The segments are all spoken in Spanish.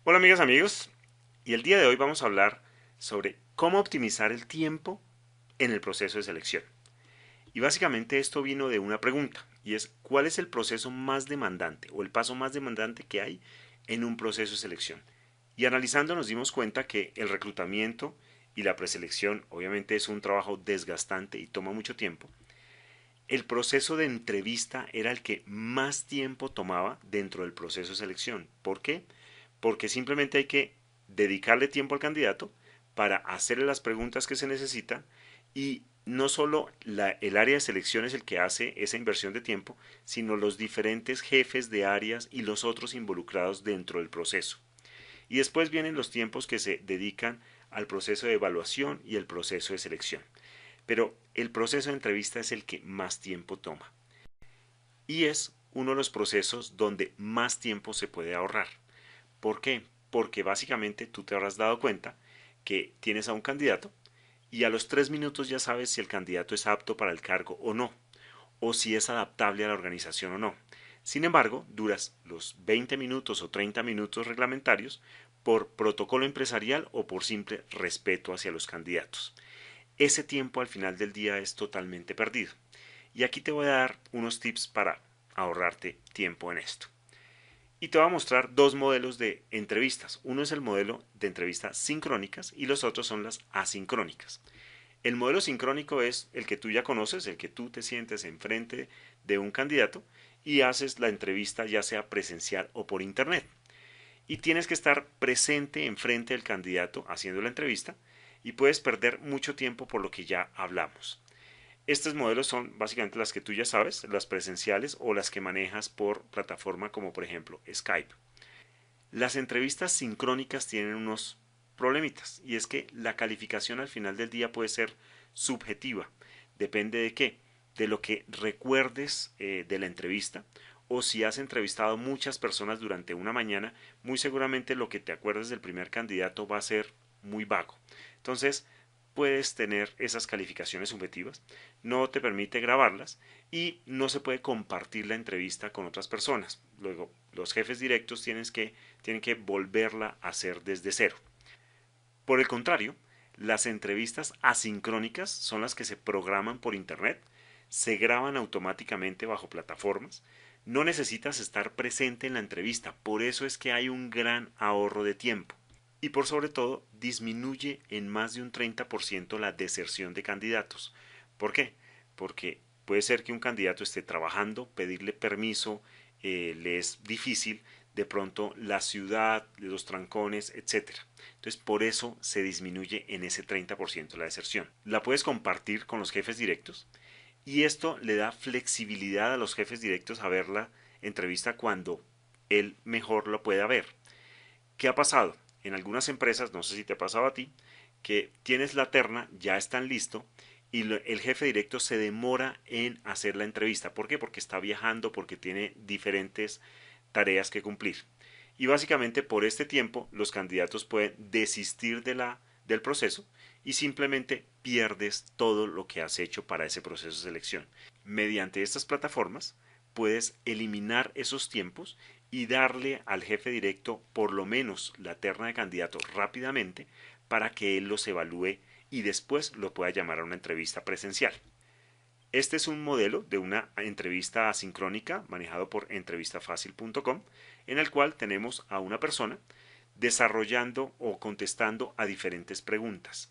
Hola amigas, amigos, y el día de hoy vamos a hablar sobre cómo optimizar el tiempo en el proceso de selección. Y básicamente esto vino de una pregunta, y es ¿cuál es el proceso más demandante o el paso más demandante que hay en un proceso de selección? Y analizando nos dimos cuenta que el reclutamiento y la preselección obviamente es un trabajo desgastante y toma mucho tiempo. El proceso de entrevista era el que más tiempo tomaba dentro del proceso de selección. ¿Por qué? Porque simplemente hay que dedicarle tiempo al candidato para hacerle las preguntas que se necesitan y no solo el área de selección es el que hace esa inversión de tiempo, sino los diferentes jefes de áreas y los otros involucrados dentro del proceso. Y después vienen los tiempos que se dedican al proceso de evaluación y el proceso de selección. Pero el proceso de entrevista es el que más tiempo toma. Y es uno de los procesos donde más tiempo se puede ahorrar. ¿Por qué? Porque básicamente tú te habrás dado cuenta que tienes a un candidato y a los 3 minutos ya sabes si el candidato es apto para el cargo o no, o si es adaptable a la organización o no. Sin embargo, duras los 20 minutos o 30 minutos reglamentarios por protocolo empresarial o por simple respeto hacia los candidatos. Ese tiempo al final del día es totalmente perdido. Y aquí te voy a dar unos tips para ahorrarte tiempo en esto. Y te voy a mostrar dos modelos de entrevistas. Uno es el modelo de entrevistas sincrónicas y los otros son las asincrónicas. El modelo sincrónico es el que tú ya conoces, el que tú te sientes enfrente de un candidato y haces la entrevista ya sea presencial o por internet. Y tienes que estar presente enfrente del candidato haciendo la entrevista y puedes perder mucho tiempo por lo que ya hablamos. Estos modelos son básicamente las que tú ya sabes, las presenciales o las que manejas por plataforma como por ejemplo Skype. Las entrevistas sincrónicas tienen unos problemitas y es que la calificación al final del día puede ser subjetiva. Depende de qué, de lo que recuerdes de la entrevista o si has entrevistado muchas personas durante una mañana, muy seguramente lo que te acuerdes del primer candidato va a ser muy vago. Entonces, puedes tener esas calificaciones subjetivas, no te permite grabarlas y no se puede compartir la entrevista con otras personas. Luego, los jefes directos tienen que volverla a hacer desde cero. Por el contrario, las entrevistas asincrónicas son las que se programan por internet, se graban automáticamente bajo plataformas, no necesitas estar presente en la entrevista, por eso es que hay un gran ahorro de tiempo. Y por sobre todo, disminuye en más de un 30% la deserción de candidatos. ¿Por qué? Porque puede ser que un candidato esté trabajando, pedirle permiso le es difícil, de pronto la ciudad, los trancones, etcétera. Entonces, por eso se disminuye en ese 30% la deserción. La puedes compartir con los jefes directos y esto le da flexibilidad a los jefes directos a ver la entrevista cuando él mejor lo pueda ver. ¿Qué ha pasado? En algunas empresas, no sé si te ha pasado a ti, que tienes la terna, ya están listo y el jefe directo se demora en hacer la entrevista. ¿Por qué? Porque está viajando, porque tiene diferentes tareas que cumplir. Y básicamente por este tiempo los candidatos pueden desistir del proceso y simplemente pierdes todo lo que has hecho para ese proceso de selección. Mediante estas plataformas puedes eliminar esos tiempos y darle al jefe directo por lo menos la terna de candidatos rápidamente para que él los evalúe y después lo pueda llamar a una entrevista presencial. Este es un modelo de una entrevista asincrónica manejado por entrevistafacil.com en el cual tenemos a una persona desarrollando o contestando a diferentes preguntas.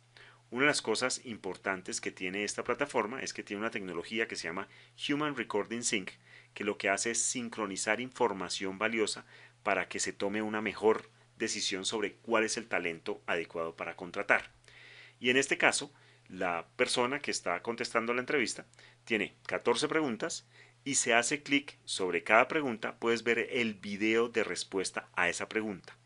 Una de las cosas importantes que tiene esta plataforma es que tiene una tecnología que se llama Human Recording Sync, que lo que hace es sincronizar información valiosa para que se tome una mejor decisión sobre cuál es el talento adecuado para contratar. Y en este caso, la persona que está contestando la entrevista tiene 14 preguntas y se hace clic sobre cada pregunta, puedes ver el video de respuesta a esa pregunta.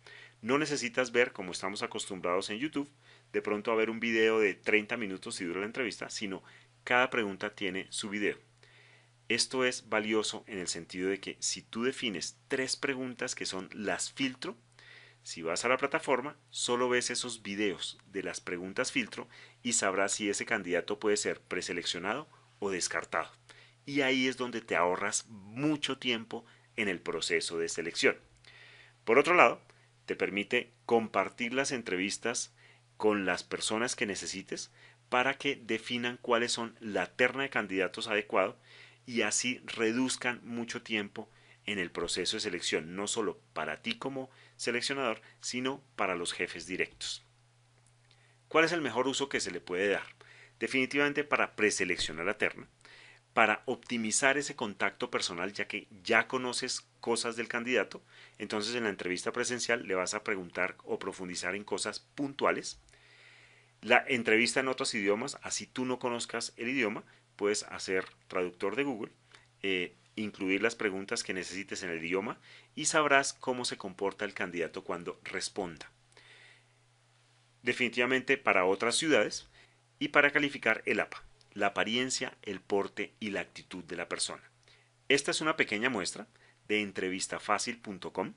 No necesitas ver, como estamos acostumbrados en YouTube, de pronto a ver un video de 30 minutos si dura la entrevista, sino cada pregunta tiene su video. Esto es valioso en el sentido de que si tú defines 3 preguntas que son las filtro, si vas a la plataforma, solo ves esos videos de las preguntas filtro y sabrás si ese candidato puede ser preseleccionado o descartado. Y ahí es donde te ahorras mucho tiempo en el proceso de selección. Por otro lado, Te permite compartir las entrevistas con las personas que necesites para que definan cuáles son la terna de candidatos adecuado y así reduzcan mucho tiempo en el proceso de selección, no solo para ti como seleccionador, sino para los jefes directos. ¿Cuál es el mejor uso que se le puede dar? Definitivamente para preseleccionar la terna, para optimizar ese contacto personal, ya que ya conoces cosas del candidato, entonces en la entrevista presencial le vas a preguntar o profundizar en cosas puntuales. La entrevista en otros idiomas, así tú no conozcas el idioma, puedes hacer traductor de Google, incluir las preguntas que necesites en el idioma y sabrás cómo se comporta el candidato cuando responda. Definitivamente para otras ciudades y para calificar el APA, la apariencia, el porte y la actitud de la persona. Esta es una pequeña muestra de entrevistafacil.com,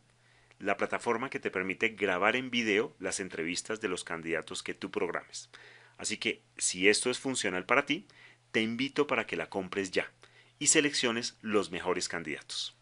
la plataforma que te permite grabar en video las entrevistas de los candidatos que tú programes. Así que si esto es funcional para ti, te invito para que la compres ya y selecciones los mejores candidatos.